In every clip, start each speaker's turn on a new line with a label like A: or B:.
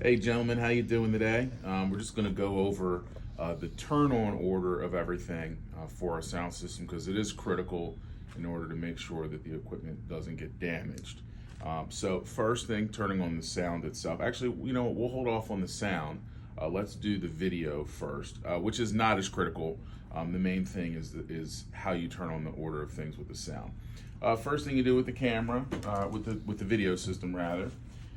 A: Hey gentlemen, how you doing today? We're just going to go over the turn-on order of everything for our sound system because it is critical in order to make sure that the equipment doesn't get damaged. So first thing, turning on the sound itself. Actually, you know what? We'll hold off on the sound. Let's do the video first, which is not as critical. The main thing is how you turn on the order of things with the sound. First thing you do with the camera, with the video system rather,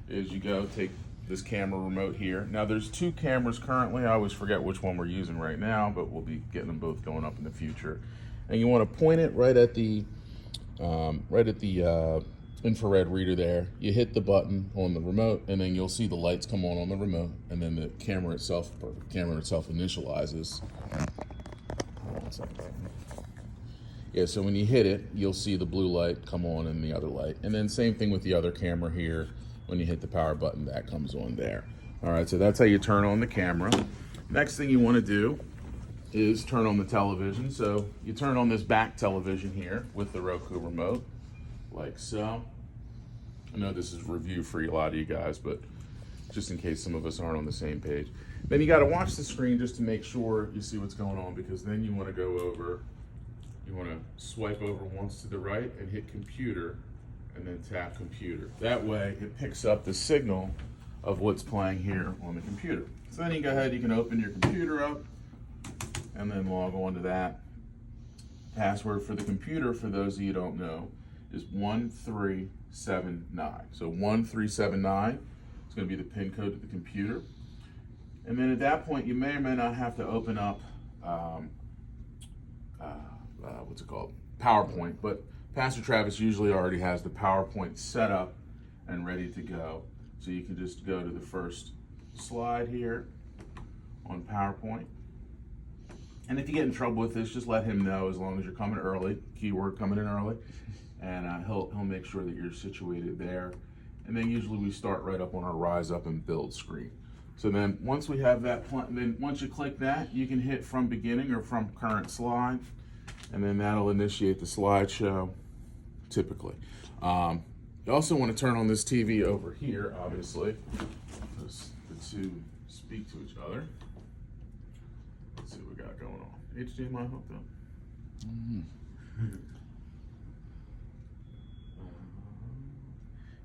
A: is you go take this camera remote here. Now there's two cameras currently. I always forget which one we're using right now, but we'll be getting them both going up in the future. And you want to point it right at the infrared reader there. You hit the button on the remote, and then you'll see the lights come on the remote, and then the camera itself initializes. Hold on a second. Yeah, so when you hit it, you'll see the blue light come on and the other light. And then same thing with the other camera here. When you hit the power button, that comes on there. All right, so that's how you turn on the camera. Next thing you want to do is turn on the television. So you turn on this back television here with the Roku remote, like so. I know this is review for a lot of you guys, but just in case some of us aren't on the same page. Then you got to watch the screen just to make sure you see what's going on, because then you want to go over, you want to swipe over once to the right and hit computer, and then tap computer. That way it picks up the signal of what's playing here on the computer. So then you go ahead, you can open your computer up and then log on to that. Password for the computer, for those of you who don't know, is 1379. So 1379 is going to be the PIN code to the computer. And then at that point, you may or may not have to open up, what's it called? PowerPoint. But Pastor Travis usually already has the PowerPoint set up and ready to go. So you can just go to the first slide here on PowerPoint. And if you get in trouble with this, just let him know, as long as you're coming early, keyword coming in early, and he'll make sure that you're situated there. And then usually we start right up on our Rise Up and Build screen. So then once we have that, then once you click that, you can hit from beginning or from current slide, and then that'll initiate the slideshow. Typically. You also want to turn on this TV over here, obviously, because the two speak to each other. Let's see what we got going on. HDMI hooked up.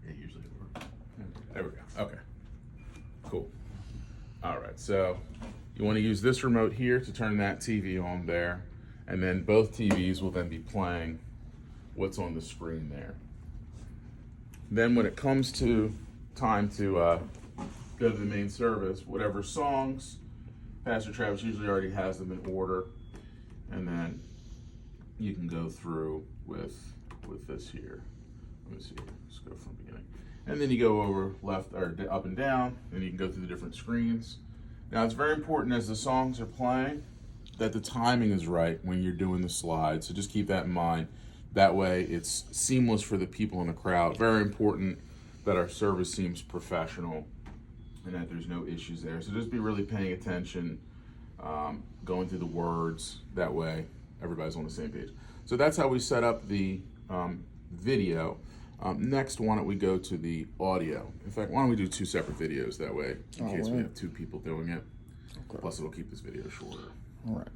A: Yeah, usually it works. There we go. Okay. Cool. All right, so you want to use this remote here to turn that TV on there, and then both TVs will then be playing what's on the screen there. Then when it comes to time to go to the main service, whatever songs, Pastor Travis usually already has them in order, and then you can go through with this here. Let me see, let's go from the beginning. And then you go over left or up and down, and you can go through the different screens. Now it's very important as the songs are playing that the timing is right when you're doing the slide, so just keep that in mind. That way it's seamless for the people in the crowd. Very important that our service seems professional and that there's no issues there. So just be really paying attention, going through the words. That way everybody's on the same page. So that's how we set up the video. Next, why don't we go to the audio? In fact, why don't we do two separate videos that way, in case we have two people doing it.
B: Okay.
A: Plus it'll keep this video shorter.
B: All right.